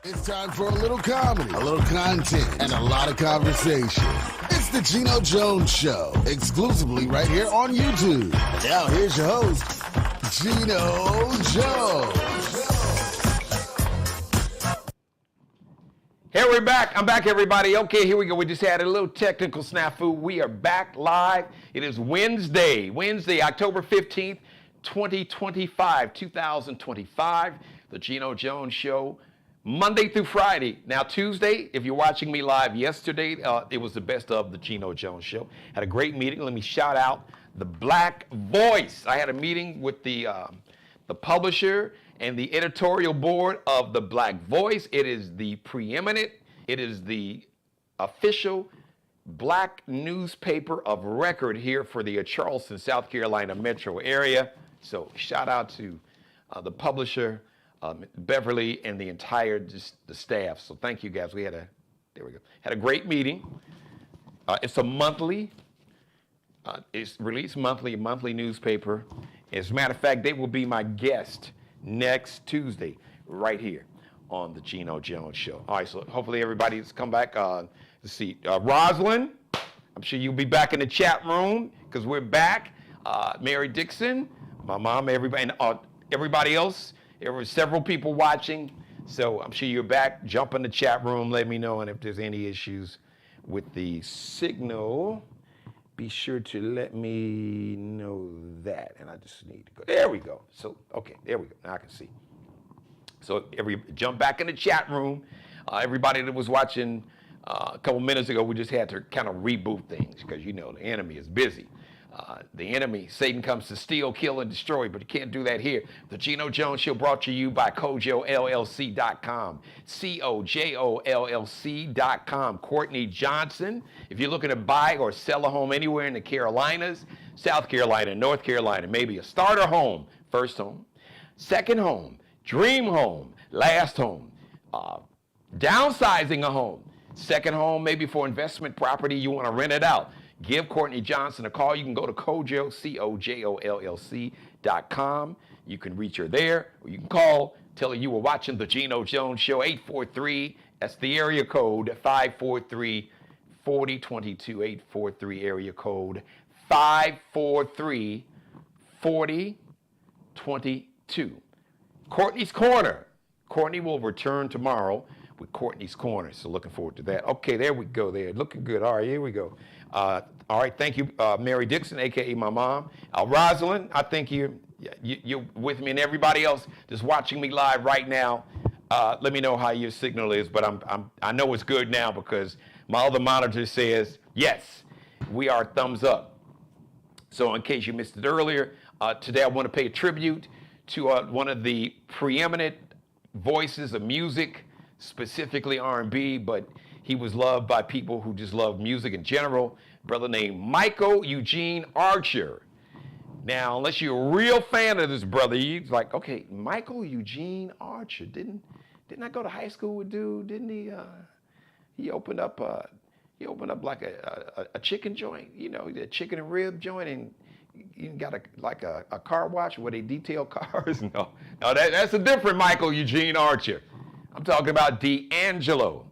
It's time for a little comedy, a little content, and a lot of conversation. It's the Geno Jones Show, exclusively right here on YouTube. And now here's your host, Geno Jones. Hey, we're back. I'm back, everybody. Okay, here we go. We just had a little technical snafu. We are back live. It is Wednesday, October 15th, 2025. The Geno Jones Show, Monday through Friday. Now, Tuesday, if you're watching me live yesterday, it was the best of the Geno Jones Show. Had a great meeting. Let me shout out the Black Voice. I had a meeting with the publisher and the editorial board of the Black Voice. It is the preeminent, it is the official black newspaper of record here for the Charleston, South Carolina metro area. So shout out to the publisher, Beverly, and the entire the staff. So thank you guys. Had a great meeting. It's a monthly, it's released monthly, a monthly newspaper. As a matter of fact, they will be my guest next Tuesday right here on the Geno Jones Show. All right, so hopefully everybody's come back. Let's see, Rosalind, I'm sure you'll be back in the chat room because we're back. Mary Dixon, my mom, everybody, and everybody else. There were several people watching, so I'm sure you're back. Jump in the chat room, let me know, and if there's any issues with the signal, be sure to let me know that. And I just need to go. There we go. So, okay, there we go. Now I can see. So jump back in the chat room. Everybody that was watching a couple minutes ago, we just had to kind of reboot things because, you know, the enemy is busy. The enemy, Satan, comes to steal, kill, and destroy, but he can't do that here. The Geno Jones Show brought to you by CojoLLC.com, CojoLLC.com. Courtney Johnson, if you're looking to buy or sell a home anywhere in the Carolinas, South Carolina, North Carolina, maybe a starter home, first home, second home, dream home, last home, downsizing a home, second home, maybe for investment property, you want to rent it out. Give Courtney Johnson a call. You can go to Cojo, CojoLLC.com. You can reach her there, or you can call, tell her you were watching the Geno Jones Show, 843, that's the area code, 543-4022, 843 area code, 543-4022. Courtney's Corner. Courtney will return tomorrow with Courtney's Corner, so looking forward to that. Okay, there we go there. Looking good. All right, here we go. All right, thank you, Mary Dixon, a.k.a. my mom. Rosalind, I think you're with me, and everybody else just watching me live right now. Let me know how your signal is, but I know it's good now because my other monitor says, yes, we are thumbs up. So in case you missed it earlier, today I want to pay a tribute to one of the preeminent voices of music, specifically R&B, but he was loved by people who just love music in general. A brother named Michael Eugene Archer. Now, unless you're a real fan of this brother, you're like, okay, Michael Eugene Archer. Didn't I go to high school with dude? Didn't he? He opened up like a chicken joint, you know, a chicken and rib joint, and you got a car wash where they detail cars. No, that's a different Michael Eugene Archer. I'm talking about D'Angelo.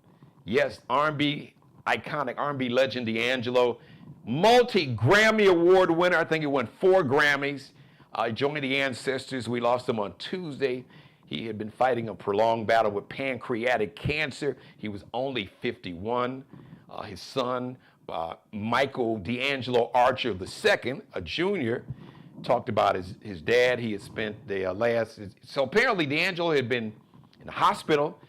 Yes, R&B iconic, R&B legend D'Angelo, multi-Grammy Award winner. I think he won 4 Grammys. Joined the Ancestors. We lost him on Tuesday. He had been fighting a prolonged battle with pancreatic cancer. He was only 51. His son, Michael D'Angelo Archer II, a junior, talked about his dad. He had spent the so apparently D'Angelo had been in the hospital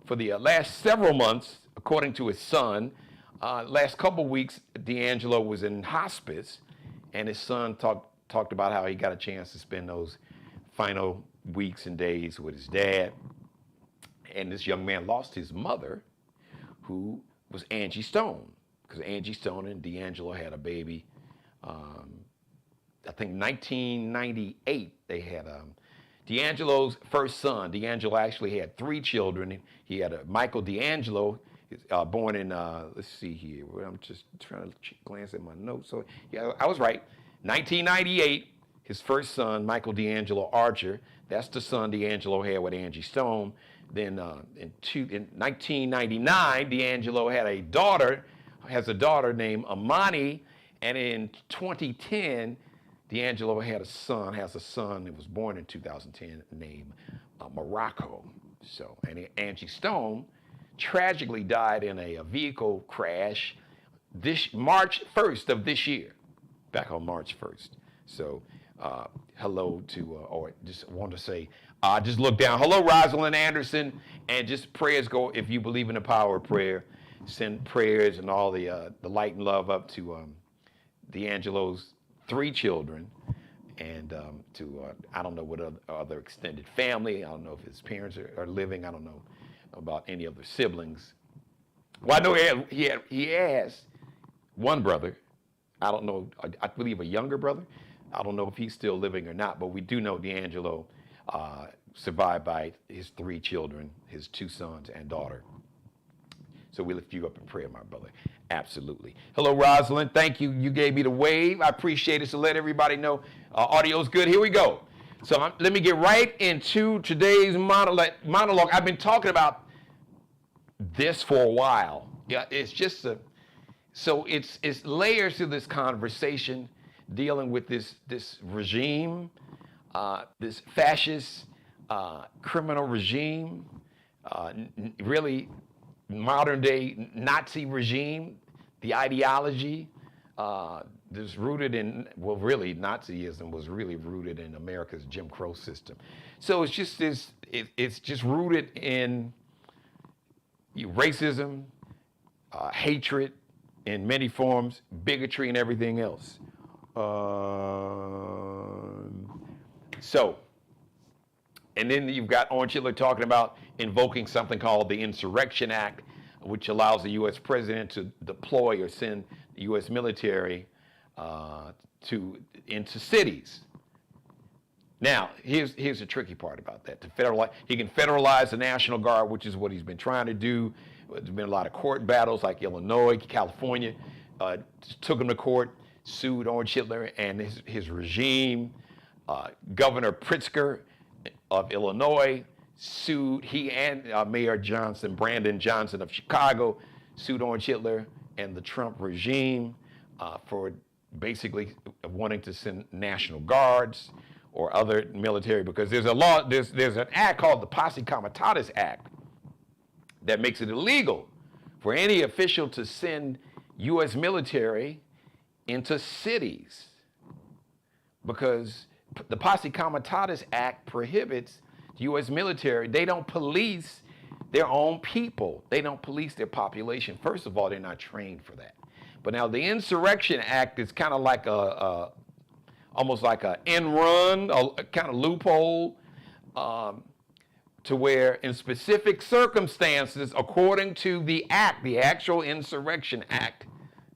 for the last several months, according to his son. Last couple weeks, D'Angelo was in hospice, and his son talked about how he got a chance to spend those final weeks and days with his dad. And this young man lost his mother, who was Angie Stone, because Angie Stone and D'Angelo had a baby. I think 1998 they had D'Angelo's first son. D'Angelo actually had 3 children. He had Michael D'Angelo, born in, let's see here. I'm just trying to glance at my notes. So, yeah, I was right. 1998, his first son, Michael D'Angelo Archer. That's the son D'Angelo had with Angie Stone. Then in 1999, D'Angelo has a daughter named Amani. And in 2010, D'Angelo has a son that was born in 2010 named Morocco. So, and Angie Stone tragically died in a vehicle crash this March 1st of this year, back on March 1st. So, hello to, or just want to say, just look down. Hello, Rosalind Anderson, and just prayers go, if you believe in the power of prayer, send prayers and all the light and love up to D'Angelo's 3 children, and to, I don't know what other extended family. I don't know if his parents are living. I don't know about any other siblings. Well, I know he has one brother. I don't know, I believe a younger brother. I don't know if he's still living or not, but we do know D'Angelo survived by his 3 children, his 2 sons and daughter. So we lift you up in prayer, my brother. Absolutely. Hello, Rosalind. Thank you. You gave me the wave. I appreciate it. So let everybody know audio's good. Here we go. So let me get right into today's monologue. I've been talking about this for a while. Yeah, it's just it's layers to this conversation dealing with this regime, this fascist criminal regime, really modern day Nazi regime, the ideology that's rooted in, well, really Nazism was really rooted in America's Jim Crow system. So it's just it's just rooted in racism, hatred in many forms, bigotry and everything else. And then you've got Orange Hitler talking about invoking something called the Insurrection Act, which allows the U.S. president to deploy or send the U.S. military into cities. Now, here's the tricky part about that. He can federalize the National Guard, which is what he's been trying to do. There's been a lot of court battles, like Illinois, California, took him to court, sued Orange Hitler and his regime. Governor Pritzker of Illinois sued, he and Mayor Brandon Johnson of Chicago, sued Orange Hitler and the Trump regime for basically wanting to send National Guards or other military, because there's a law, there's an act called the Posse Comitatus Act that makes it illegal for any official to send U.S. military into cities, because the Posse Comitatus Act prohibits the U.S. military. They don't police their own people. They don't police their population. First of all, they're not trained for that. But now the Insurrection Act is kind of like almost like an end run, a kind of loophole, to where in specific circumstances, according to the act, the actual Insurrection Act,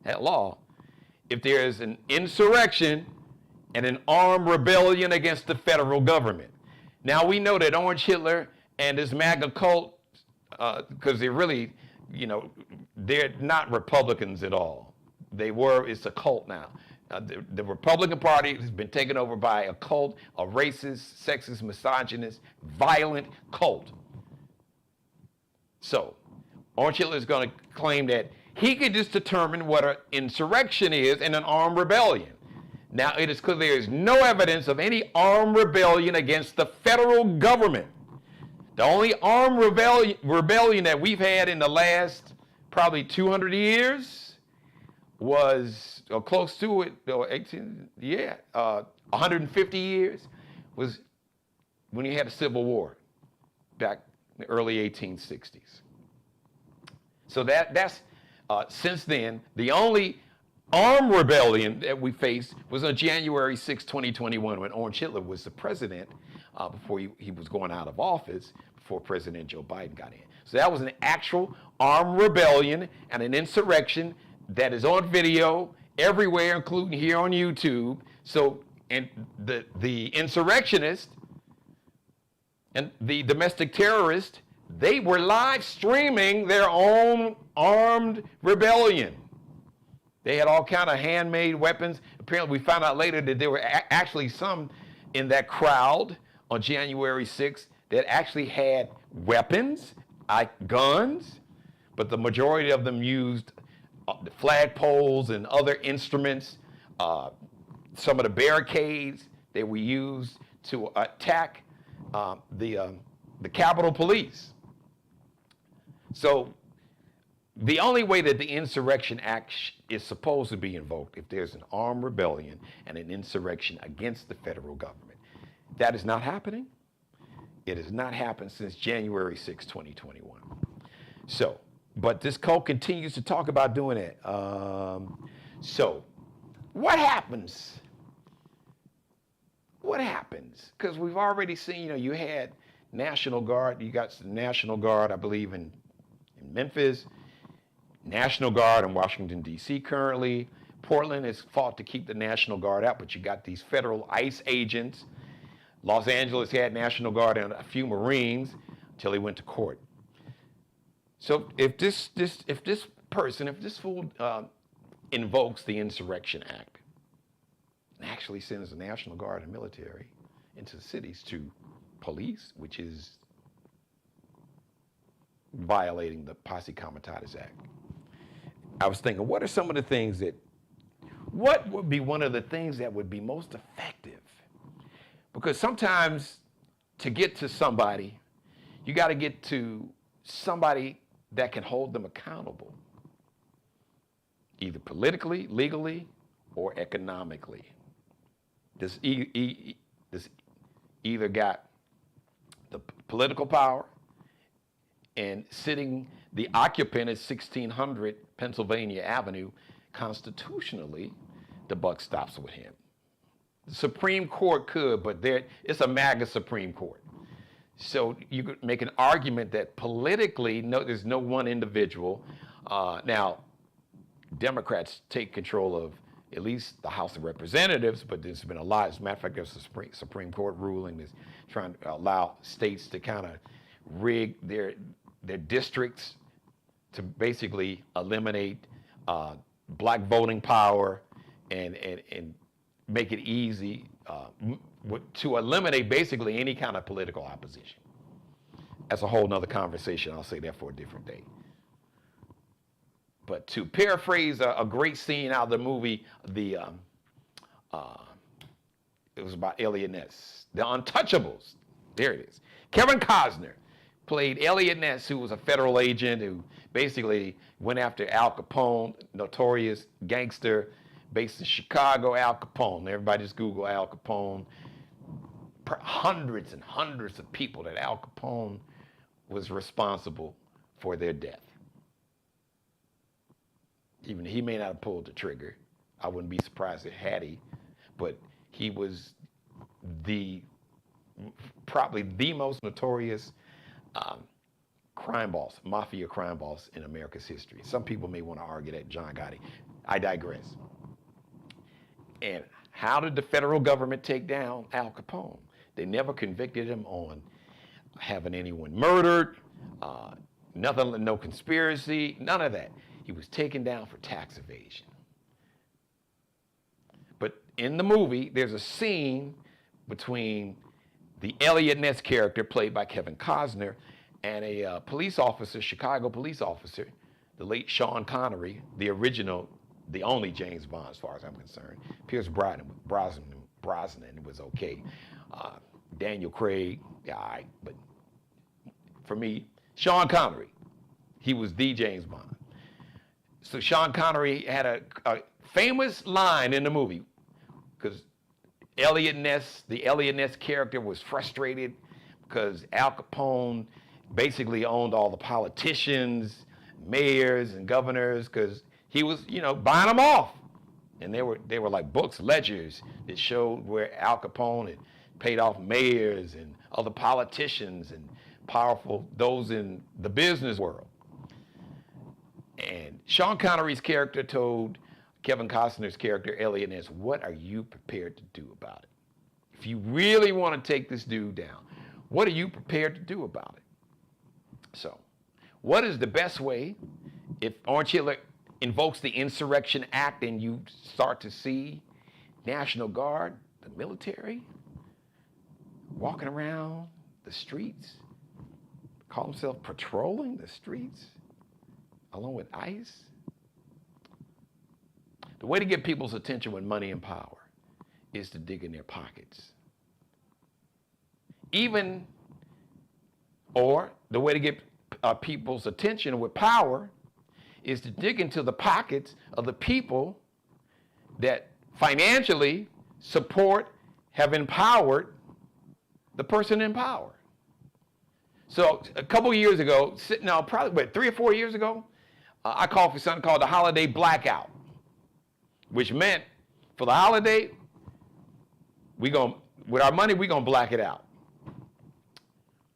that law, if there is an insurrection and an armed rebellion against the federal government. Now we know that Orange Hitler and his MAGA cult, because they're really, they're not Republicans at all. It's a cult now. The Republican Party has been taken over by a cult, a racist, sexist, misogynist, violent cult. So, Orange Hitler is going to claim that he can just determine what an insurrection is and an armed rebellion. Now, it is clear there is no evidence of any armed rebellion against the federal government. The only armed rebellion that we've had in the last probably 200 years was, or close to it, or 150 years, was when you had a civil war back in the early 1860s. So that's since then, the only armed rebellion that we faced was on January 6, 2021, when Orange Hitler was the president, before he was going out of office, before President Joe Biden got in. So that was an actual armed rebellion and an insurrection that is on video everywhere, including here on YouTube. So, and the insurrectionists and the domestic terrorists, they were live streaming their own armed rebellion. They had all kind of handmade weapons. Apparently, we found out later that there were actually some in that crowd on January 6th that actually had weapons, guns, but the majority of them used flagpoles and other instruments. Some of the barricades that were used to attack the Capitol Police. So the only way that the Insurrection Act is supposed to be invoked if there's an armed rebellion and an insurrection against the federal government. That is not happening. It has not happened since January 6, 2021. So, but this cult continues to talk about doing it. So, what happens? What happens? Because we've already seen, you had National Guard. You got the National Guard, I believe, in Memphis. National Guard in Washington, D.C. currently. Portland has fought to keep the National Guard out, but you got these federal ICE agents. Los Angeles had National Guard and a few Marines until he went to court. So if this fool invokes the Insurrection Act and actually sends the National Guard and military into the cities to police, which is violating the Posse Comitatus Act, I was thinking, what would be one of the things that would be most effective? Because sometimes to get to somebody, you got to get to somebody that can hold them accountable, either politically, legally, or economically. This either got the political power and sitting the occupant at 1600 Pennsylvania Avenue, constitutionally, the buck stops with him. The Supreme Court could, but it's a MAGA Supreme Court. So you could make an argument that politically, there's no one individual. Now, Democrats take control of at least the House of Representatives, but there's been a lot. As a matter of fact, there's a Supreme Court ruling that's trying to allow states to kind of rig their districts to basically eliminate black voting power and make it easy to eliminate basically any kind of political opposition. That's a whole nother conversation. I'll say that for a different day. But to paraphrase a great scene out of the movie, it was about Eliot Ness, The Untouchables. There it is. Kevin Costner played Eliot Ness, who was a federal agent who basically went after Al Capone, notorious gangster based in Chicago. Al Capone. Everybody just Google Al Capone. Hundreds and hundreds of people that Al Capone was responsible for their death. Even he may not have pulled the trigger. I wouldn't be surprised if had he, but he was probably the most notorious crime boss, mafia crime boss in America's history. Some people may want to argue that John Gotti. I digress. And how did the federal government take down Al Capone? They never convicted him on having anyone murdered, nothing, no conspiracy, none of that. He was taken down for tax evasion. But in the movie, there's a scene between the Eliot Ness character, played by Kevin Costner, and a police officer, Chicago police officer, the late Sean Connery, the original, the only James Bond as far as I'm concerned. Pierce Brosnan was okay. Daniel Craig, yeah, all right. But for me, Sean Connery, he was the James Bond. So Sean Connery had a famous line in the movie because the Eliot Ness character was frustrated because Al Capone basically owned all the politicians, mayors, and governors because he was, buying them off. And they were like books, ledgers that showed where Al Capone had paid off mayors and other politicians and those in the business world. And Sean Connery's character told Kevin Costner's character, Eliot Ness, what are you prepared to do about it? If you really want to take this dude down, what are you prepared to do about it? So, what is the best way if Orange Hitler invokes the Insurrection Act, and you start to see National Guard, the military, walking around the streets, call themselves patrolling the streets along with ICE. The way to get people's attention with money and power is to dig in their pockets. Or the way to get people's attention with power is to dig into the pockets of the people that financially support, have empowered the person in power. So a couple years ago, probably 3 or 4 years ago, I called for something called the holiday blackout, which meant for the holiday, with our money, we're gonna black it out.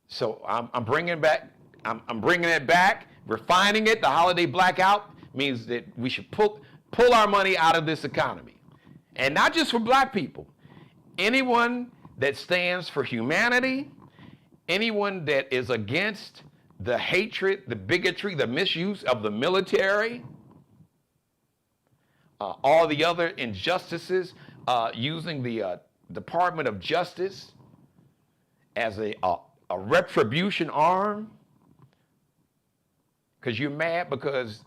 So I'm bringing it back, refining it. The holiday blackout means that we should pull our money out of this economy. And not just for black people. Anyone that stands for humanity, anyone that is against the hatred, the bigotry, the misuse of the military, all the other injustices, using the Department of Justice as a retribution arm, because you're mad because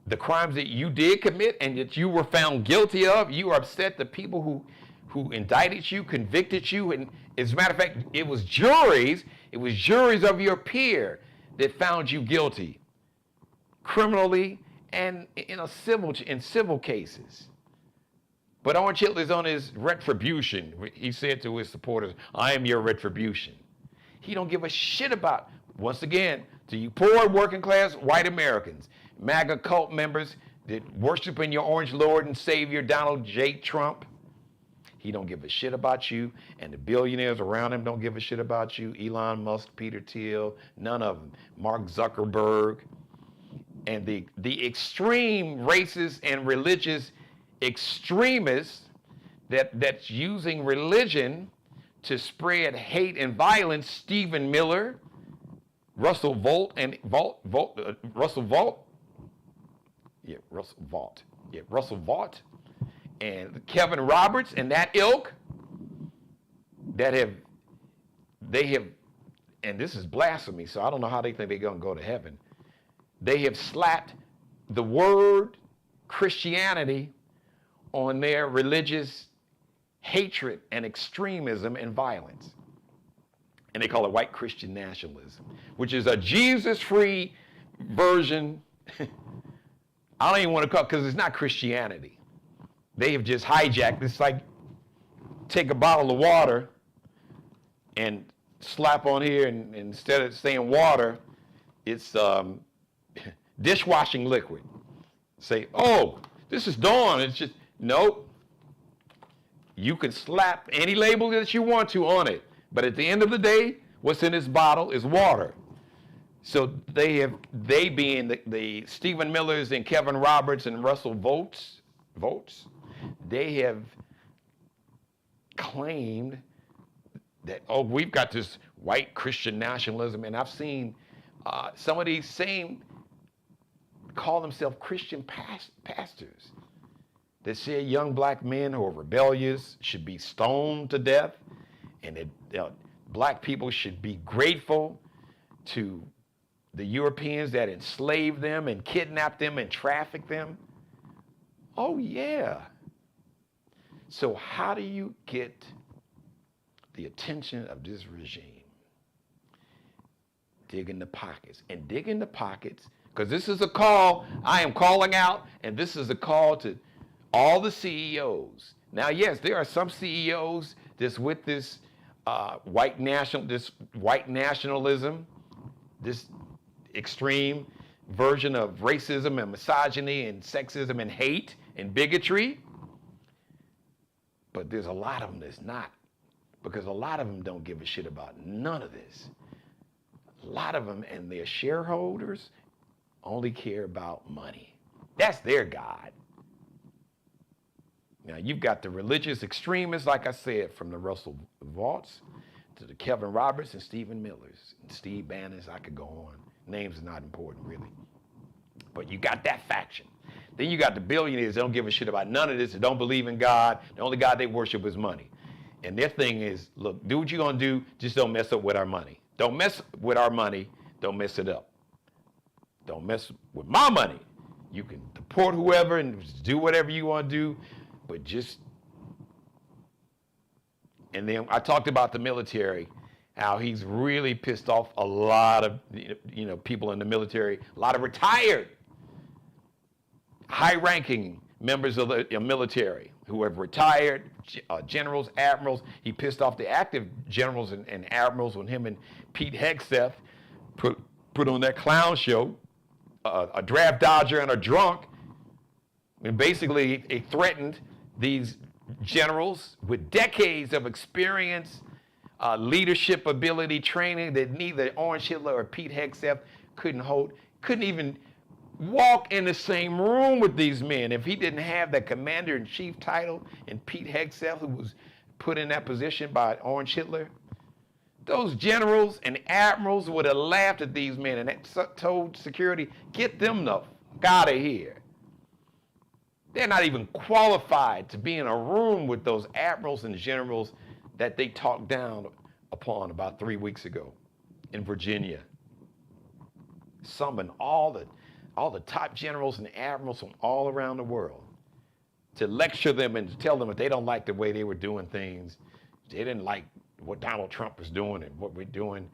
the crimes that you did commit and that you were found guilty of, you are upset the people who indicted you, convicted you, and as a matter of fact, it was juries of your peer that found you guilty, criminally and in civil cases. But Orange Hitler's on his retribution. He said to his supporters, "I am your retribution." He don't give a shit about, once again, to you poor working class white Americans, MAGA cult members that worship in your orange Lord and Savior, Donald J. Trump. He don't give a shit about you, and the billionaires around him don't give a shit about you. Elon Musk, Peter Thiel, none of them. Mark Zuckerberg. And the extreme racist and religious extremists that's using religion to spread hate and violence, Stephen Miller, Russell Vought, and Kevin Roberts and that ilk that they have, and this is blasphemy, so I don't know how they think they're going to go to heaven. They have slapped the word Christianity on their religious hatred and extremism and violence. And they call it white Christian nationalism, which is a Jesus-free version. I don't even want to call it, because it's not Christianity. They have just hijacked. It's like take a bottle of water and slap on here, and instead of saying water, it's dishwashing liquid. Say, oh, this is Dawn. It's just, nope. You can slap any label that you want to on it, but at the end of the day, what's in this bottle is water. So they being the Stephen Millers and Kevin Roberts and Russell Votes, they have claimed that, oh, we've got this white Christian nationalism, and I've seen some of these same call themselves Christian pastors that say young black men who are rebellious should be stoned to death, and that black people should be grateful to the Europeans that enslaved them and kidnapped them and trafficked them. Oh, yeah. So how do you get the attention of this regime? Dig in the pockets. And dig in the pockets, because this is a call, I am calling out, and this is a call to all the CEOs. Now, yes, there are some CEOs that's with this white nationalism, this extreme version of racism and misogyny and sexism and hate and bigotry. But there's a lot of them that's not, because a lot of them don't give a shit about none of this. A lot of them and their shareholders only care about money. That's their God. Now, you've got the religious extremists, like I said, from the Russell Vaught's to the Kevin Roberts and Stephen Millers and Steve Bannons. I could go on. Names are not important, really. But you got that faction. Then you got the billionaires that don't give a shit about none of this, that don't believe in God. The only God they worship is money. And their thing is, look, do what you're going to do, just don't mess up with our money. Don't mess with our money, don't mess it up. Don't mess with my money. You can deport whoever and do whatever you want to do, but just... And then I talked about the military, how he's really pissed off a lot of people in the military, a lot of retired, high-ranking members of the military who have retired, generals, admirals. He pissed off the active generals and admirals when him and Pete Hegseth put on that clown show, a draft dodger and a drunk. And basically, he threatened these generals with decades of experience, leadership ability, training that neither Orange Hitler or Pete Hegseth couldn't even walk in the same room with these men. If he didn't have that commander-in-chief title and Pete Hegseth, who was put in that position by Orange Hitler, those generals and admirals would have laughed at these men and told security, get them the fuck out of here. They're not even qualified to be in a room with those admirals and generals that they talked down upon about 3 weeks ago in Virginia. Summoned all the top generals and admirals from all around the world to lecture them and to tell them if they don't like the way they were doing things, they didn't like what Donald Trump was doing and what we're doing.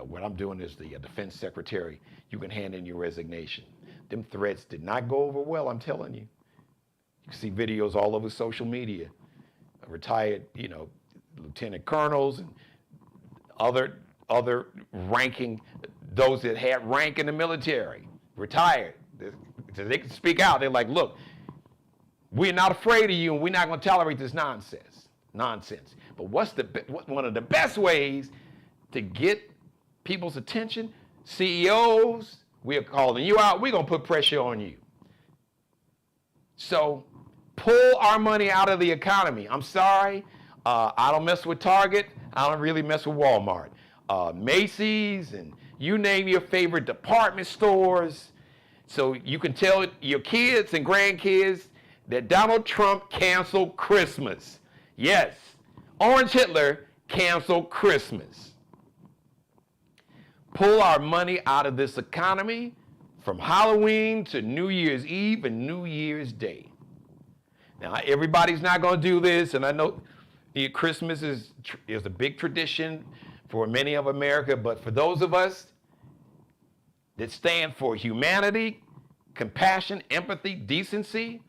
What I'm doing as the defense secretary, you can hand in your resignation. Them threats did not go over well, I'm telling you. You can see videos all over social media. Retired, lieutenant colonels and other ranking, those that had rank in the military, retired. They can speak out. They're like, look, we're not afraid of you and we're not going to tolerate this nonsense. But what's one of the best ways to get people's attention? CEOs, we're calling you out. We're going to put pressure on you. So pull our money out of the economy. I'm sorry. I don't mess with Target. I don't really mess with Walmart. Macy's and you name your favorite department stores. So you can tell your kids and grandkids that Donald Trump canceled Christmas. Yes, Orange Hitler canceled Christmas. Pull our money out of this economy from Halloween to New Year's Eve and New Year's Day. Now, everybody's not going to do this, and I know Christmas is a big tradition for many of America, but for those of us that stand for humanity, compassion, empathy, decency,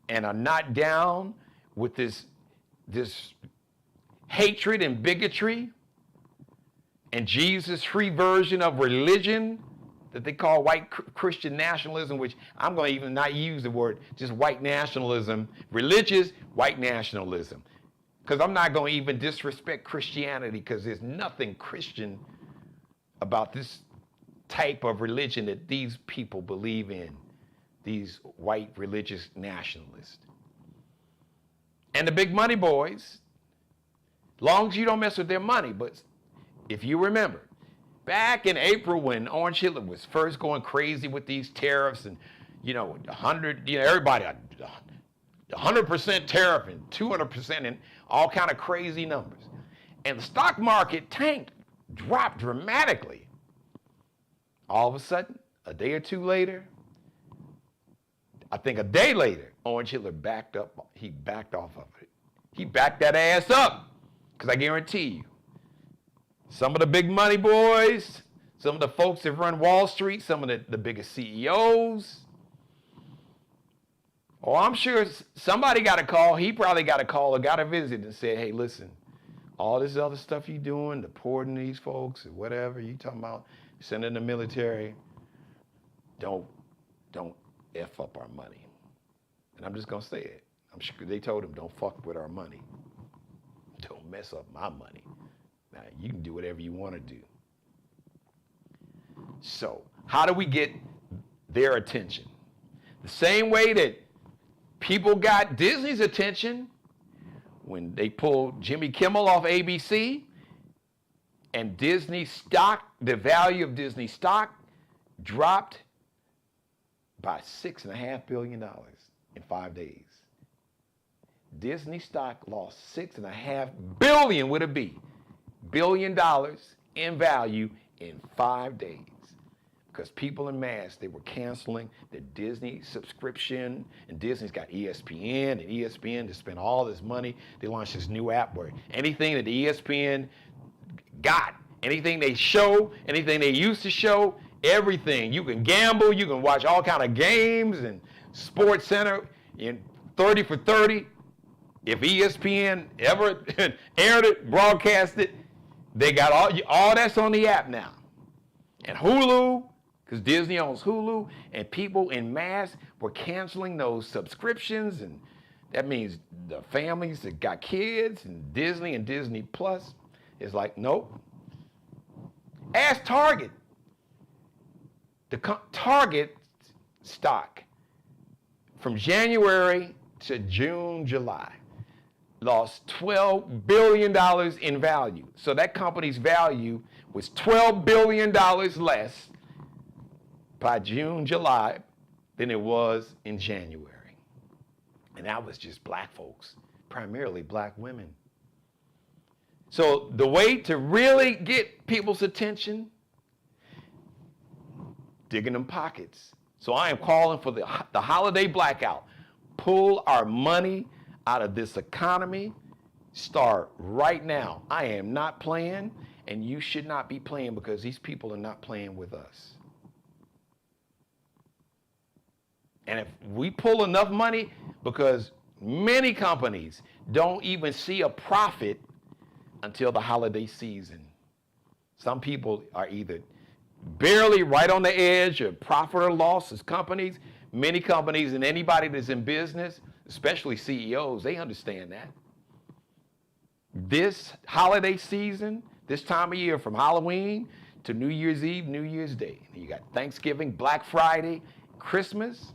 and are not down with this hatred and bigotry and Jesus-free version of religion that they call white Christian nationalism, which I'm going to even not use the word, just white nationalism, religious white nationalism. Because I'm not going to even disrespect Christianity, because there's nothing Christian about this type of religion that these people believe in, these white religious nationalists. And the big money boys, long as you don't mess with their money. But if you remember, back in April when Orange Hitler was first going crazy with these tariffs and, 100, everybody, 100% tariff and 200% and all kind of crazy numbers. And the stock market tanked, dropped dramatically. All of a sudden, a day or two later, I think a day later, Orange Hitler backed up. He backed off of it. He backed that ass up. Because I guarantee you, some of the big money boys, some of the folks that run Wall Street, some of the biggest CEOs, I'm sure somebody got a call. He probably got a call or got a visit and said, hey, listen, all this other stuff you doing, deporting these folks or whatever you talking about, sending the military, don't F up our money. And I'm just going to say it. I'm sure they told him, don't fuck with our money. Don't mess up my money. Now, you can do whatever you want to do. So, how do we get their attention? The same way that people got Disney's attention when they pulled Jimmy Kimmel off ABC and Disney stock, the value of Disney stock dropped by $6.5 billion in 5 days. Disney stock lost $6.5 billion with a B, $billion in value in 5 days. Because people en masse, they were canceling the Disney subscription, and Disney's got ESPN, and ESPN to spend all this money. They launched this new app where anything that the ESPN got, anything they show, anything they used to show, everything. You can gamble, you can watch all kind of games and Sports Center in 30 for 30. If ESPN ever aired it, broadcast it, they got all that's on the app now. And Hulu, because Disney owns Hulu, and people en masse were canceling those subscriptions, and that means the families that got kids, and Disney Plus is like, nope. Ask Target. The Target stock from January to June, July, lost $12 billion in value. So that company's value was $12 billion less by June, July than it was in January. And that was just black folks, primarily black women. So the way to really get people's attention, digging them pockets. So I am calling for the holiday blackout. Pull our money out of this economy. Start right now. I am not playing, and you should not be playing because these people are not playing with us. And if we pull enough money, because many companies don't even see a profit until the holiday season. Some people are either barely right on the edge of profit or loss as companies. Many companies and anybody that's in business, especially CEOs, they understand that. This holiday season, this time of year from Halloween to New Year's Eve, New Year's Day. You got Thanksgiving, Black Friday, Christmas.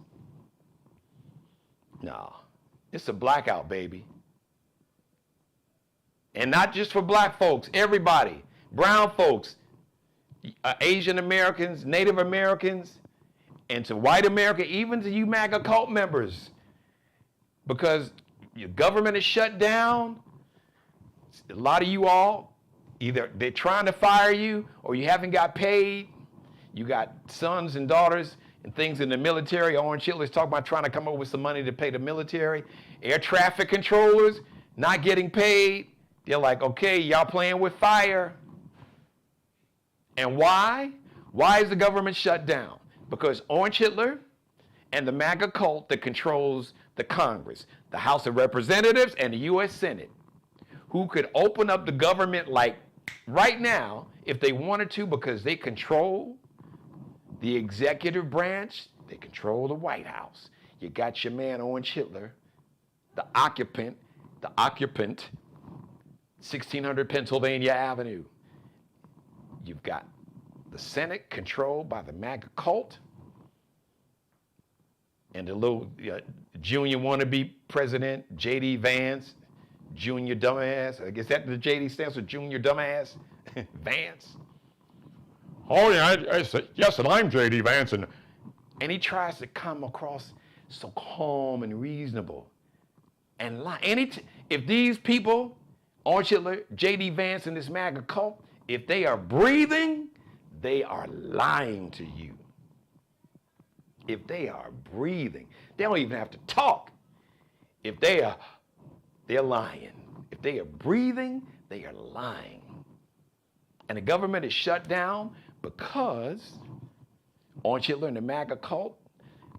No, it's a blackout, baby. And not just for black folks, everybody, brown folks, Asian Americans, Native Americans, and to white America, even to you MAGA cult members. Because your government is shut down, a lot of you all, either they're trying to fire you or you haven't got paid. You got sons and daughters and things in the military. Orange Hitler's talking about trying to come up with some money to pay the military. Air traffic controllers not getting paid. They're like, okay, y'all playing with fire. And why? Why is the government shut down? Because Orange Hitler and the MAGA cult that controls the Congress, the House of Representatives and the U.S. Senate, who could open up the government like right now if they wanted to, because they control the executive branch, they control the White House. You got your man Orange Hitler, the occupant, 1600 Pennsylvania Avenue. You've got the Senate controlled by the MAGA cult and the little junior wannabe president, J.D. Vance, junior dumbass. I guess that the J.D. stands for junior dumbass, Vance. Oh yeah, yes, and I'm J.D. Vance. And he tries to come across so calm and reasonable. And if these people, Orange Hitler, J.D. Vance, and this MAGA cult, if they are breathing, they are lying to you. If they are breathing, they don't even have to talk. If they're lying. If they are breathing, they are lying. And the government is shut down because Orange Hitler and the MAGA cult,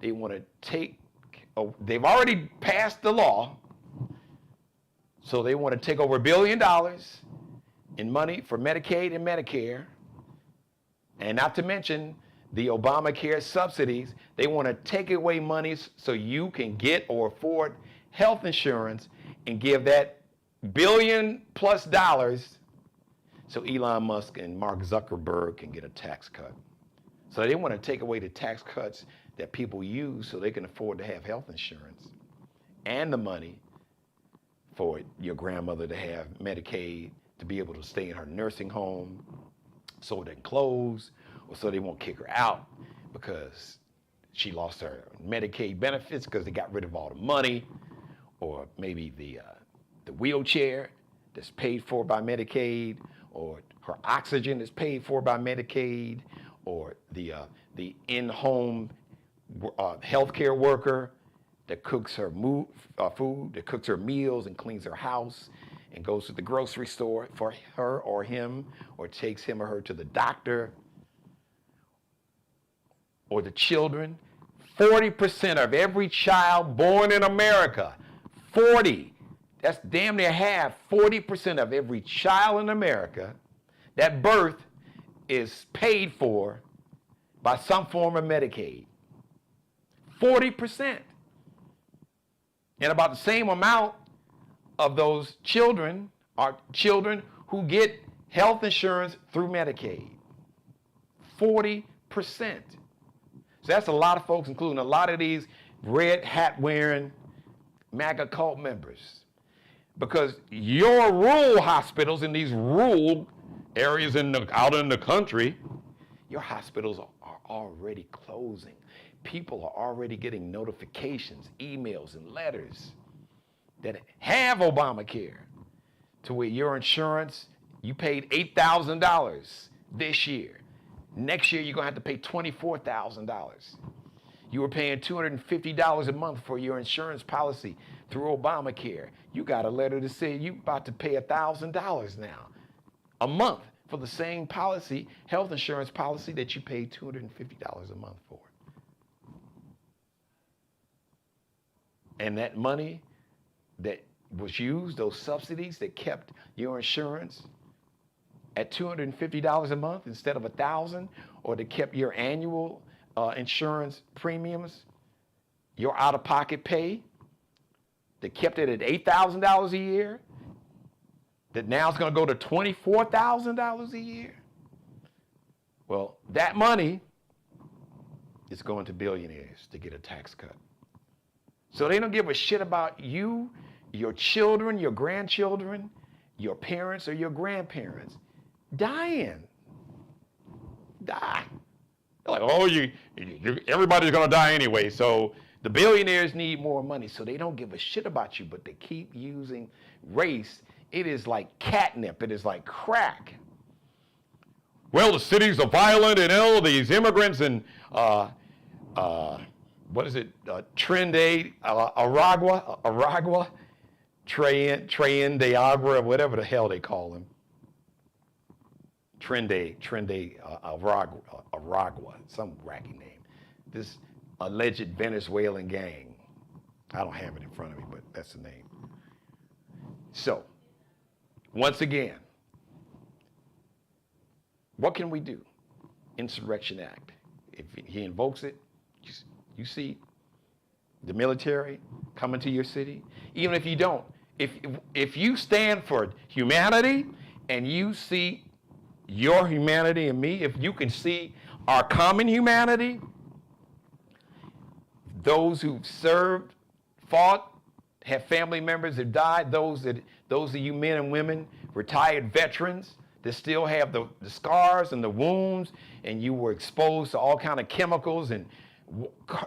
they want to they've already passed the law, so they want to take over $1 billion in money for Medicaid and Medicare, and not to mention the Obamacare subsidies. They want to take away monies so you can get or afford health insurance and give that $1 billion+ so Elon Musk and Mark Zuckerberg can get a tax cut. So they want to take away the tax cuts that people use so they can afford to have health insurance and the money for your grandmother to have Medicaid, to be able to stay in her nursing home so it doesn't close, or so they won't kick her out, because she lost her Medicaid benefits because they got rid of all the money, or maybe the wheelchair that's paid for by Medicaid, or her oxygen is paid for by Medicaid, or the in-home healthcare worker that cooks her food, that cooks her meals and cleans her house and goes to the grocery store for her or him, or takes him or her to the doctor, or the children. 40% of every child born in America, 40, that's damn near half, 40% of every child in America, that birth is paid for by some form of Medicaid. 40%. And about the same amount of those children are children who get health insurance through Medicaid. 40%. So that's a lot of folks, including a lot of these red hat wearing MAGA cult members. Because your rural hospitals in these rural areas out in the country, your hospitals are already closing. People are already getting notifications, emails, and letters that have Obamacare, to where your insurance, you paid $8,000 this year. Next year, you're going to have to pay $24,000. You were paying $250 a month for your insurance policy through Obamacare. You got a letter that said you're about to pay $1,000 now a month for the same policy, health insurance policy, that you paid $250 a month for. And that money that was used, those subsidies that kept your insurance at $250 a month instead of $1,000, or that kept your annual insurance premiums, your out-of-pocket pay, that kept it at $8,000 a year, that now it's going to go to $24,000 a year. Well, that money is going to billionaires to get a tax cut. So they don't give a shit about you, your children, your grandchildren, your parents, or your grandparents dying. Die. They're like, oh, everybody's going to die anyway, so the billionaires need more money. So they don't give a shit about you, but they keep using race. It is like catnip. It is like crack. Well, the cities are violent and ill. These immigrants and what is it? Trende, Aragua, Train de Agua, whatever the hell they call them. Trende, Aragua, some wacky name. This alleged Venezuelan gang. I don't have it in front of me, but that's the name. So, once again, what can we do? Insurrection Act. If he invokes it, you see the military coming to your city. Even if you don't, if you stand for humanity and you see your humanity in me, if you can see our common humanity, those who've served, fought, have family members that died, those of you men and women, retired veterans that still have the scars and the wounds, and you were exposed to all kind of chemicals and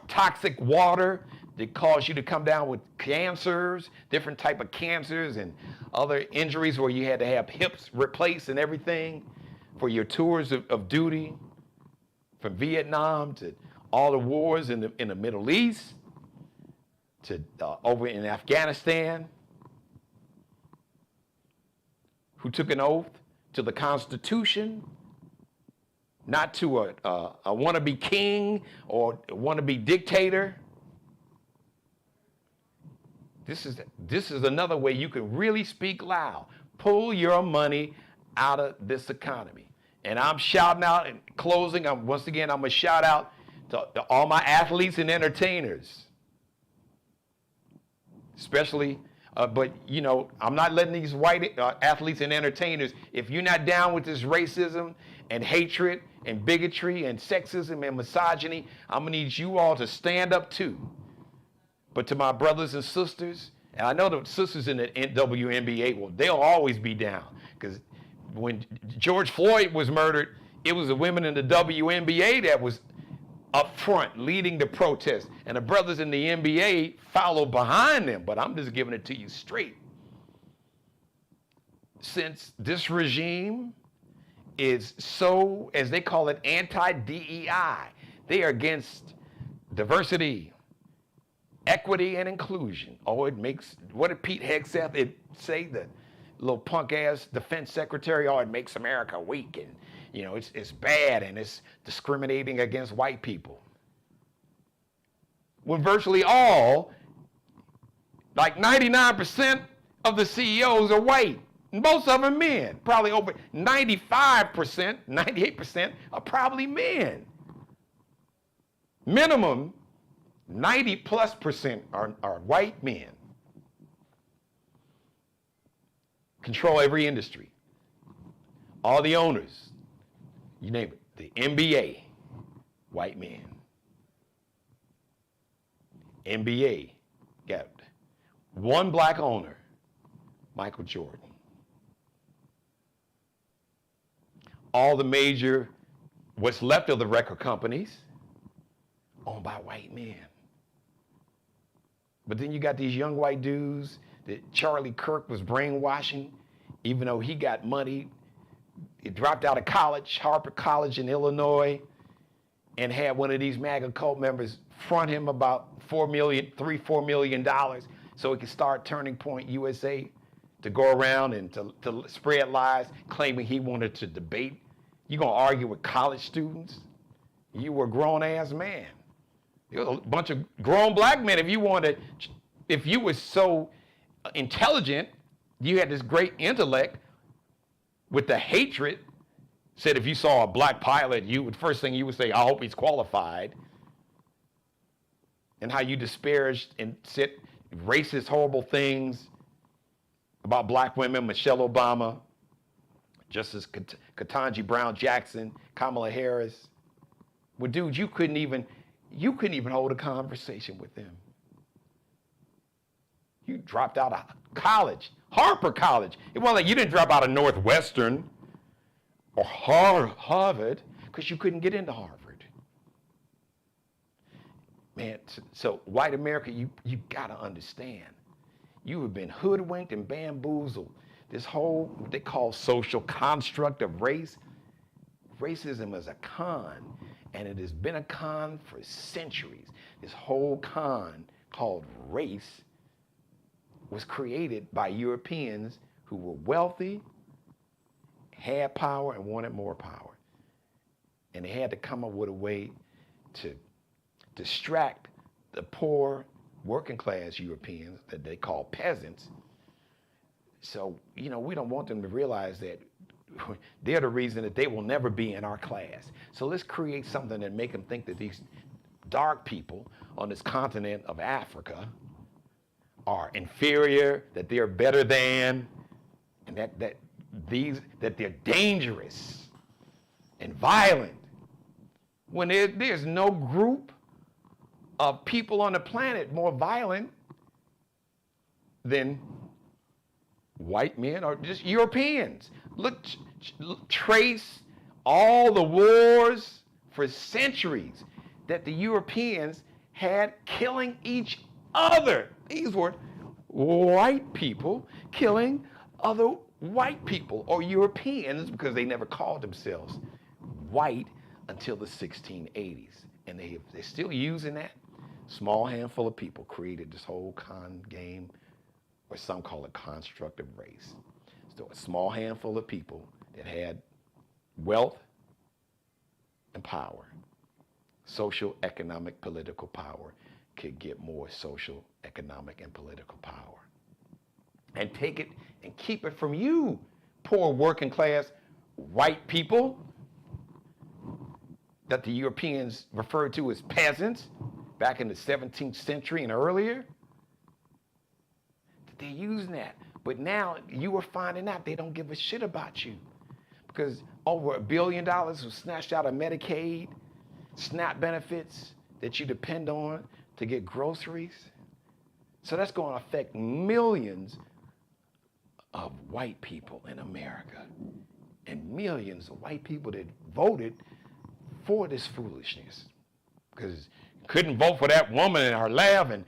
toxic water that caused you to come down with cancers, different type of cancers and other injuries where you had to have hips replaced and everything for your tours of duty, from Vietnam to all the wars in the Middle East, to over in Afghanistan, who took an oath to the Constitution, not to a wannabe king or a wannabe dictator. This is another way you can really speak loud. Pull your money out of this economy. And I'm shouting out in closing. Once again, I'm going to shout out to all my athletes and entertainers. Especially, but you know, I'm not letting these white athletes and entertainers, if you're not down with this racism and hatred and bigotry and sexism and misogyny, I'm going to need you all to stand up too. But to my brothers and sisters, and I know the sisters in the WNBA, well, they'll always be down. Because when George Floyd was murdered, it was the women in the WNBA that was up front leading the protest, and the brothers in the NBA follow behind them. But I'm just giving it to you straight. Since this regime is so, as they call it, anti-DEI, they are against diversity, equity, and inclusion. Oh, it makes, what did Pete Hegseth say, the little punk-ass defense secretary? Oh, it makes America weak, and it's bad, and it's discriminating against white people. When virtually all, like 99% of the CEOs are white. Most of them men. Probably over 95%, 98% are probably men. Minimum 90+% are white men. Control every industry. All the owners, you name it, the NBA, white men. NBA got one black owner, Michael Jordan. All the major, what's left of the record companies, owned by white men. But then you got these young white dudes that Charlie Kirk was brainwashing, even though he got money. He dropped out of college, Harper College in Illinois, and had one of these MAGA cult members front him about $4 million so he could start Turning Point USA to go around and to spread lies, claiming he wanted to debate. You gonna argue with college students? You were a grown-ass man. There was a bunch of grown black men. If you were so intelligent, you had this great intellect with the hatred, said if you saw a black pilot, first thing you would say, I hope he's qualified. And how you disparaged and said racist, horrible things about black women, Michelle Obama, Justice Ketanji Brown Jackson, Kamala Harris. Well, dude, you couldn't even hold a conversation with them. You dropped out of college, Harper College. It wasn't like you didn't drop out of Northwestern or Harvard because you couldn't get into Harvard. Man, so white America, you gotta understand. You have been hoodwinked and bamboozled. This whole, what they call social construct of race, racism is a con, and it has been a con for centuries. This whole con called race was created by Europeans who were wealthy, had power, and wanted more power. And they had to come up with a way to distract the poor, working class Europeans that they call peasants. So, we don't want them to realize that they're the reason that they will never be in our class. So let's create something that make them think that these dark people on this continent of Africa are inferior, that they're better than, and that they're dangerous and violent. When there's no group of people on the planet more violent than white men or just Europeans. Look, trace all the wars for centuries that the Europeans had killing each other. These were white people killing other white people or Europeans because they never called themselves white until the 1680s. And they're still using that. Small handful of people created this whole con game, or some call it construct of race. So a small handful of people that had wealth and power, social, economic, political power, could get more social, economic, and political power. And take it and keep it from you, poor working class white people that the Europeans referred to as peasants back in the 17th century and earlier. They're using that. But now you are finding out they don't give a shit about you because over $1 billion was snatched out of Medicaid, SNAP benefits that you depend on to get groceries. So that's going to affect millions of white people in America and millions of white people that voted for this foolishness. because couldn't vote for that woman in our lab, and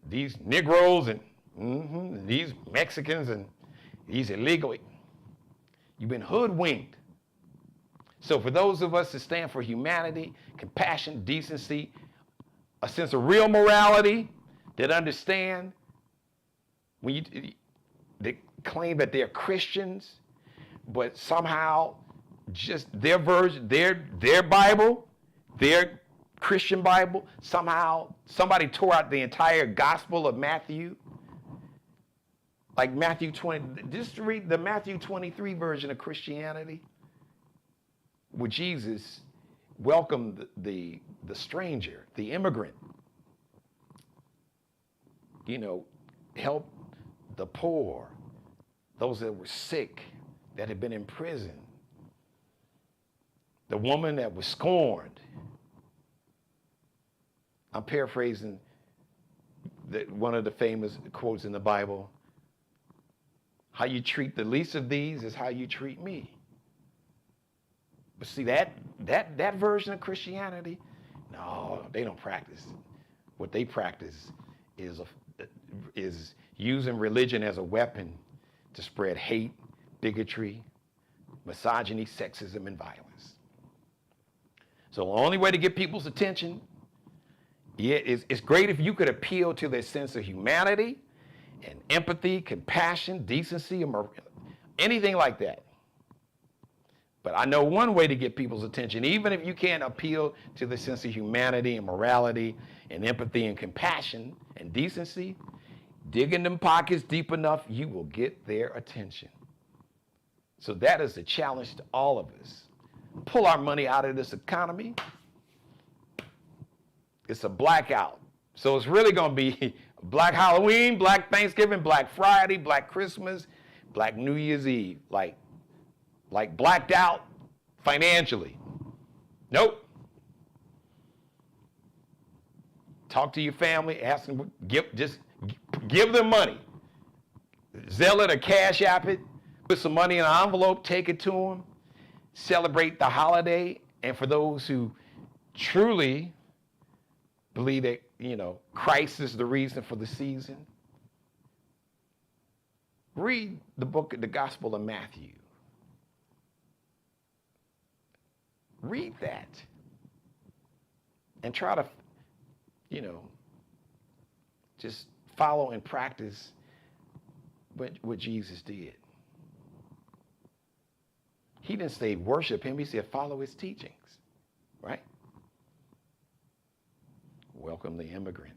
these Negroes and these Mexicans and these illegal. You've been hoodwinked. So for those of us that stand for humanity, compassion, decency, a sense of real morality, that understand when they claim that they're Christians, but somehow just their version, their Bible, their Christian Bible, somehow somebody tore out the entire Gospel of Matthew. Like Matthew 20, just read the Matthew 23 version of Christianity, where Jesus welcomed the stranger, the immigrant, help the poor, those that were sick, that had been in prison, the woman that was scorned. I'm paraphrasing one of the famous quotes in the Bible. How you treat the least of these is how you treat me. But see, that version of Christianity, no, they don't practice. What they practice is using religion as a weapon to spread hate, bigotry, misogyny, sexism, and violence. So the only way to get people's attention, it's great if you could appeal to their sense of humanity and empathy, compassion, decency, anything like that. But I know one way to get people's attention, even if you can't appeal to the sense of humanity and morality and empathy and compassion and decency, dig in them pockets deep enough, you will get their attention. So that is a challenge to all of us. Pull our money out of this economy. It's a blackout. So it's really going to be Black Halloween, Black Thanksgiving, Black Friday, Black Christmas, Black New Year's Eve, like blacked out financially. Nope. Talk to your family, ask them, just give them money. Zelle it or Cash App it, put some money in an envelope, take it to them, celebrate the holiday. And for those who truly believe that, Christ is the reason for the season, read the Gospel of Matthew. Read that and try to, just follow and practice what Jesus did. He didn't say worship him, he said follow his teachings, right? Welcome the immigrant.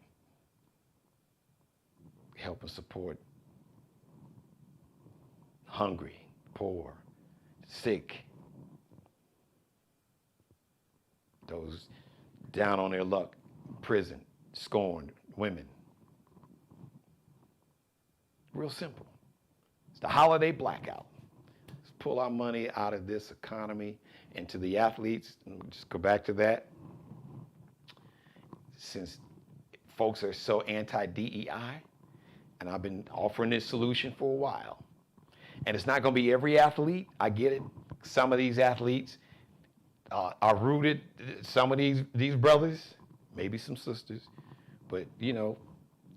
Help and support hungry, poor, sick, those down on their luck, prison, scorned women. Real simple. It's the holiday blackout. Let's pull our money out of this economy and to the athletes. Just go back to that. Since folks are so anti-DEI, and I've been offering this solution for a while. And it's not going to be every athlete. I get it. Some of these athletes are rooted, some of these brothers, maybe some sisters, but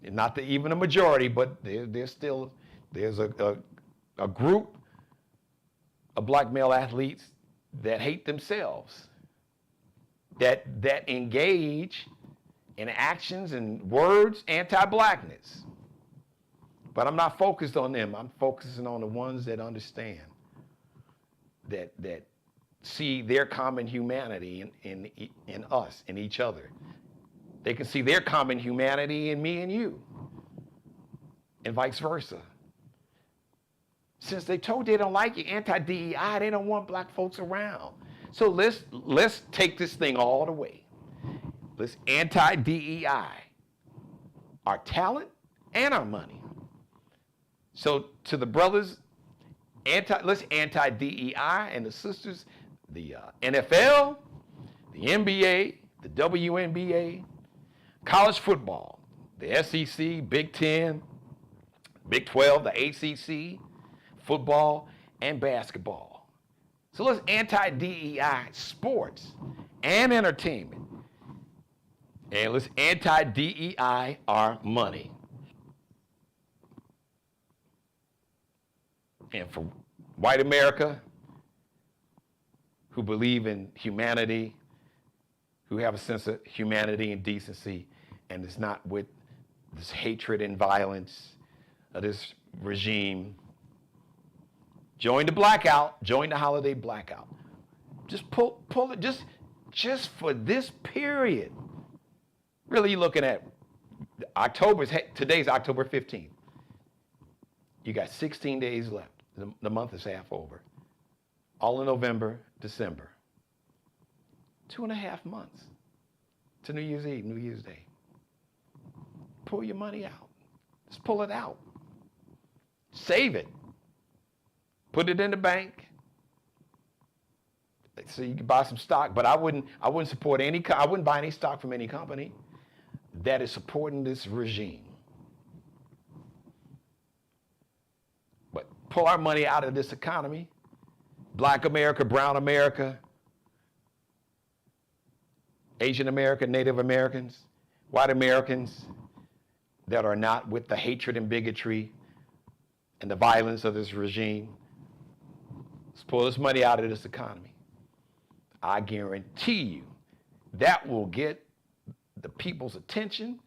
not even a majority, but there's a group of black male athletes that hate themselves, that engage in actions and words anti-blackness. But I'm not focused on them. I'm focusing on the ones that understand, that see their common humanity in us, in each other. They can see their common humanity in me and you, and vice versa. Since they told they don't like you, anti-DEI, they don't want black folks around. So let's take this thing all the way. Let's anti-DEI, our talent and our money. So to the brothers, let's anti-DEI, and the sisters, the NFL, the NBA, the WNBA, college football, the SEC, Big Ten, Big 12, the ACC, football, and basketball. So let's anti-DEI sports and entertainment. And let's anti-DEI our money. And for white America who believe in humanity, who have a sense of humanity and decency, and is not with this hatred and violence of this regime, join the blackout, join the holiday blackout. Just pull it, just for this period. Really, you're looking at today's October 15th. You got 16 days left. The month is half over. All in November, December. 2.5 months to New Year's Eve, New Year's Day. Pull your money out. Just pull it out. Save it. Put it in the bank. So you can buy some stock, but I wouldn't support I wouldn't buy any stock from any company that is supporting this regime. But pull our money out of this economy. Black America, brown America, Asian America, Native Americans, white Americans that are not with the hatred and bigotry and the violence of this regime. Let's pull this money out of this economy. I guarantee you that will get the people's attention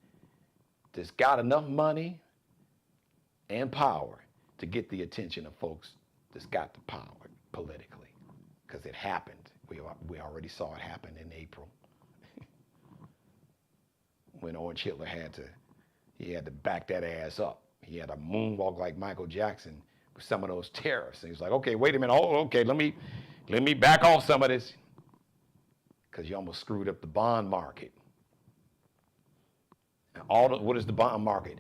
that's got enough money and power to get the attention of folks that's got the power politically, because it happened. We already saw it happen in April when Orange Hitler had to back that ass up. He had to moonwalk like Michael Jackson with some of those terrorists. And he was like, okay, wait a minute. Oh, okay, let me back off some of this, because you almost screwed up the bond market. And what is the bond market?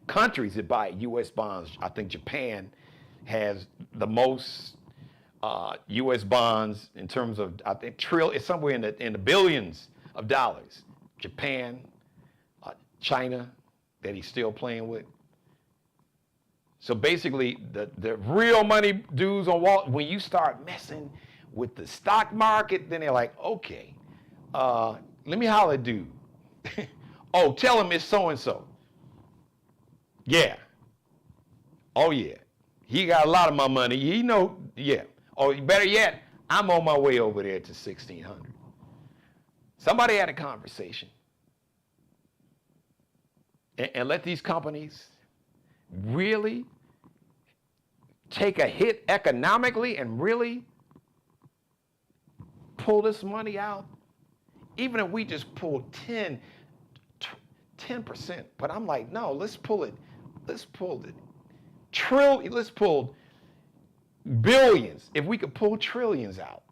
Countries that buy U.S. bonds. I think Japan has the most U.S. bonds in terms of, I think, it's somewhere in the billions of dollars. Japan, China, that he's still playing with. So basically, the real money dudes on Wall, when you start messing with the stock market, then they're like, okay, let me holler at dude. Oh, tell him it's so-and-so. Yeah. Oh, yeah. He got a lot of my money. Yeah. Oh, better yet, I'm on my way over there to 1600. Somebody had a conversation. And let these companies really take a hit economically and really pull this money out. Even if we just pull 10%. But I'm like, no, let's pull it. Let's pull billions. If we could pull trillions out.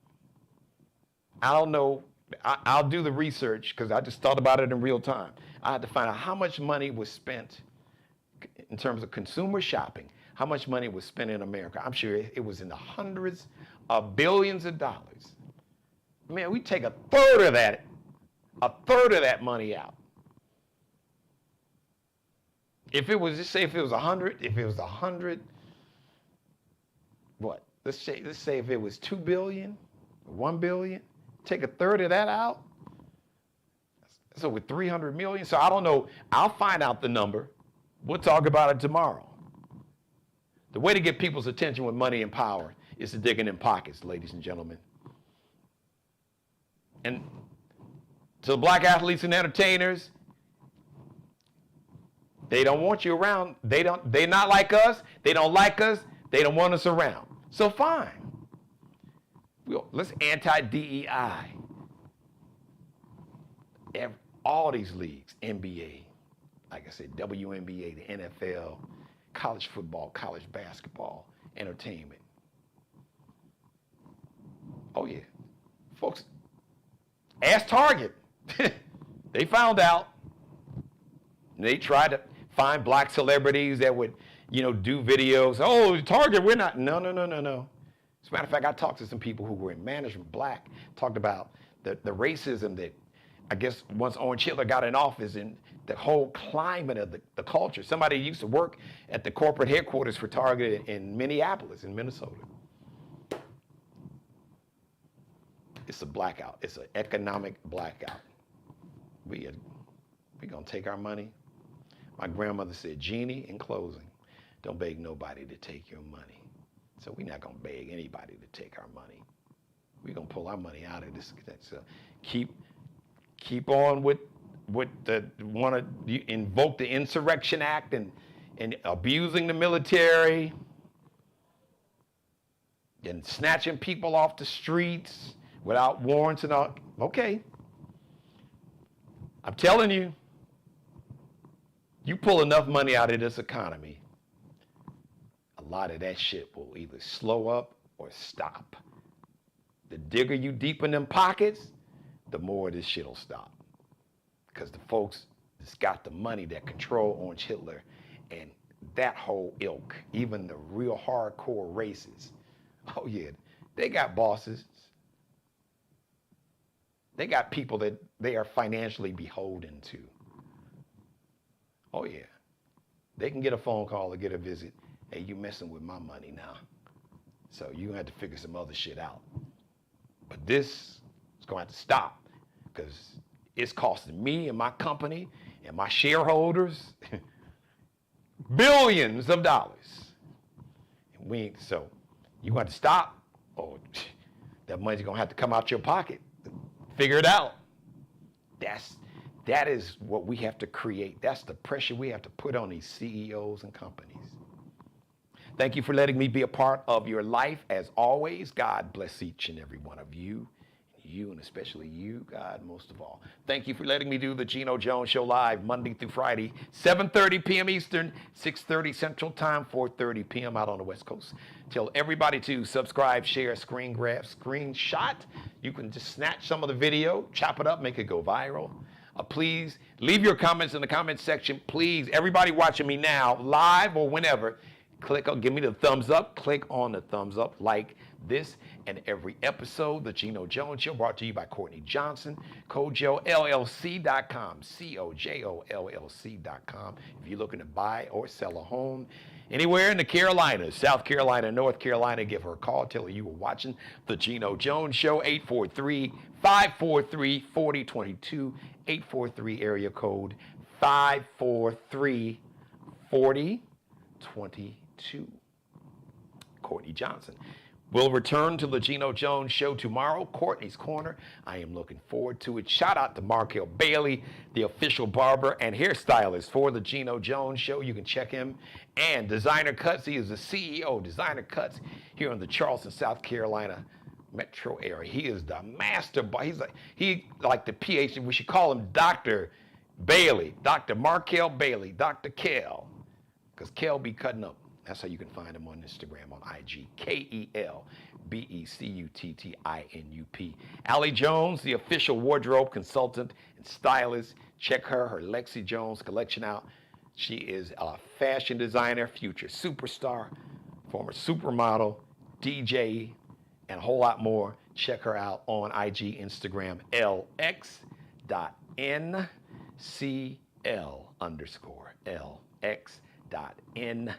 I don't know. I'll do the research, because I just thought about it in real time. I had to find out how much money was spent in terms of consumer shopping, how much money was spent in America. I'm sure it was in the hundreds of billions of dollars. Man, we take a third of that money out. If it was, just say if it was 100, what? Let's say if it was 2 billion, 1 billion, take a third of that out. So with 300 million, so I don't know. I'll find out the number. We'll talk about it tomorrow. The way to get people's attention with money and power is to dig in them pockets, ladies and gentlemen. And to the black athletes and entertainers, they don't want you around. They're not like us. They don't like us. They don't want us around. So fine. Let's anti-DEI. All these leagues, NBA, like I said, WNBA, the NFL, college football, college basketball, entertainment. Oh yeah. Folks, ask Target. They found out. They tried to find black celebrities that would, do videos. Oh, Target, we're not. No. As a matter of fact, I talked to some people who were in management, black, talked about the racism that, I guess, once Orange Hitler got in office, and the whole climate of the culture. Somebody used to work at the corporate headquarters for Target in Minneapolis, in Minnesota. It's a blackout. It's an economic blackout. we gonna take our money. My grandmother said, Jeannie, in closing, don't beg nobody to take your money. So we're not gonna beg anybody to take our money. We're gonna pull our money out of this. So keep on with the want to invoke the Insurrection Act and abusing the military and snatching people off the streets without warrants and all. Okay. I'm telling you, you pull enough money out of this economy, a lot of that shit will either slow up or stop. The digger you deep in them pockets, the more this shit will stop. Because the folks that's got the money that control Orange Hitler and that whole ilk, even the real hardcore races, oh yeah, they got bosses. They got people that they are financially beholden to. Oh yeah, they can get a phone call or get a visit. Hey, you messing with my money now. So you're gonna have to figure some other shit out. But this is gonna have to stop because it's costing me and my company and my shareholders billions of dollars. And so you got to stop, or that money's gonna have to come out your pocket. Figure it out. That is what we have to create. That's the pressure we have to put on these CEOs and companies. Thank you for letting me be a part of your life. As always, God bless each and every one of you. You, and especially you, God, most of all. Thank you for letting me do the Geno Jones Show live Monday through Friday, 7:30 p.m. Eastern, 6:30 Central Time, 4:30 p.m. out on the West Coast. Tell everybody to subscribe, share, screen grab, screenshot. You can just snatch some of the video, chop it up, make it go viral. Please leave your comments in the comment section. Please, everybody watching me now, live or whenever, give me the thumbs up. Click on the thumbs up, like this and every episode. The Geno Jones Show brought to you by Courtney Johnson, CojoLLC.com, CojoLLC.com. If you're looking to buy or sell a home anywhere in the Carolinas, South Carolina, North Carolina, give her a call. Tell her you were watching the Geno Jones Show, 843-543-4022, 843 area code 543-4022. Courtney Johnson. We'll return to the Geno Jones Show tomorrow, Courtney's Corner. I am looking forward to it. Shout out to Markel Bailey, the official barber and hairstylist for the Geno Jones Show. You can check him. And Designer Cuts, he is the CEO of Designer Cuts here in the Charleston, South Carolina metro area. He is the master. He's like the PhD. We should call him Dr. Bailey, Dr. Markel Bailey, Dr. Kel, because Kel be cutting up. That's how you can find him on Instagram, on IG, KelBecuttinup. Allie Jones, the official wardrobe consultant and stylist. Check her Lexi Jones collection out. She is a fashion designer, future superstar, former supermodel, DJ, and a whole lot more. Check her out on IG, Instagram, lx.ncl_, lx.ncl_.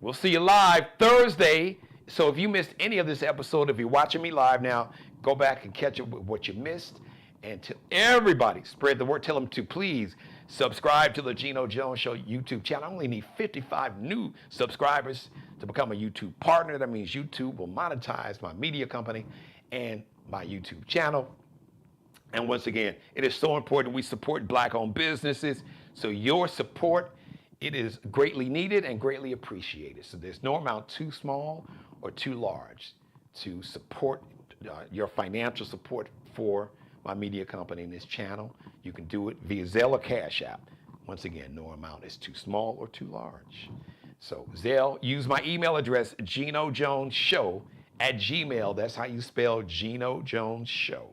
We'll see you live Thursday. So if you missed any of this episode, if you're watching me live now, go back and catch up with what you missed. And to everybody, spread the word. Tell them to please subscribe to the Geno Jones Show YouTube channel. I only need 55 new subscribers to become a YouTube partner. That means YouTube will monetize my media company and my YouTube channel. And once again, it is so important we support Black-owned businesses. So your support, it is greatly needed and greatly appreciated. So there's no amount too small or too large to support your financial support for my media company and this channel. You can do it via Zelle or Cash App. Once again, no amount is too small or too large. So Zelle, use my email address, GenoJonesShow@gmail. That's how you spell Geno Jones Show.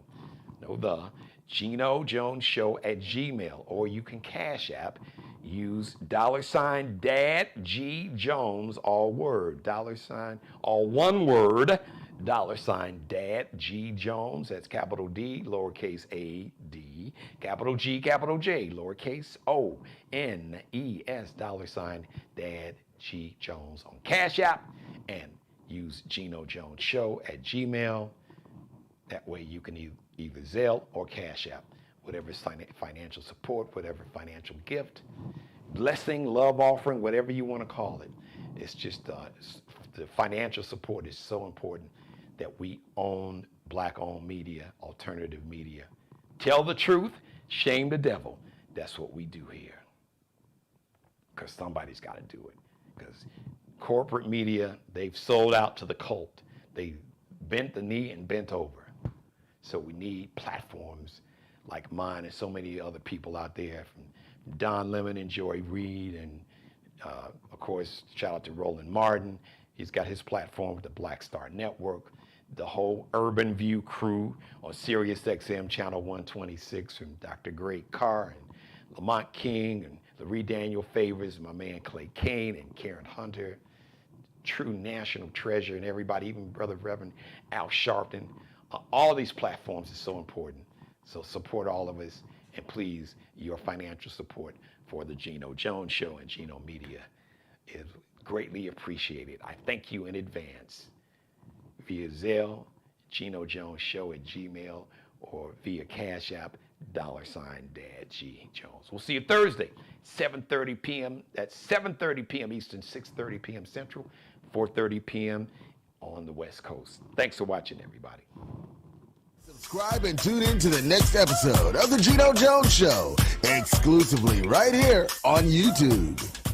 No, the Geno Jones Show@gmail. Or you can Cash App. Use $Dad G Jones, all word, $, all one word, $Dad G Jones. That's capital D, lowercase a d, capital G, capital J, lowercase o n e s, $Dad G Jones on Cash App, and use Geno Jones Show@gmail. That way you can either Zelle or Cash App, whatever is financial support, whatever financial gift, blessing, love offering, whatever you want to call it. It's just the financial support is so important that we own black-owned media, alternative media. Tell the truth, shame the devil. That's what we do here. Because somebody's got to do it. Because corporate media, they've sold out to the cult. They bent the knee and bent over. So we need platforms like mine and so many other people out there, from Don Lemon and Joy Reid, and of course, shout out to Roland Martin. He's got his platform with the Black Star Network, the whole Urban View crew on Sirius XM Channel 126 from Dr. Greg Carr and Lamont King and Larry Daniel Favors, my man Clay Kane and Karen Hunter, true national treasure, and everybody, even Brother Reverend Al Sharpton. All of these platforms are so important. So support all of us, and please, your financial support for the Geno Jones Show and Geno Media is greatly appreciated. I thank you in advance via Zelle, Geno Jones Show at Gmail, or via Cash App, $Dad G Jones. We'll see you Thursday, 7:30 p.m. That's 7:30 p.m. Eastern, 6:30 p.m. Central, 4:30 p.m. on the West Coast. Thanks for watching, everybody. Subscribe and tune in to the next episode of the Geno Jones Show, exclusively right here on YouTube.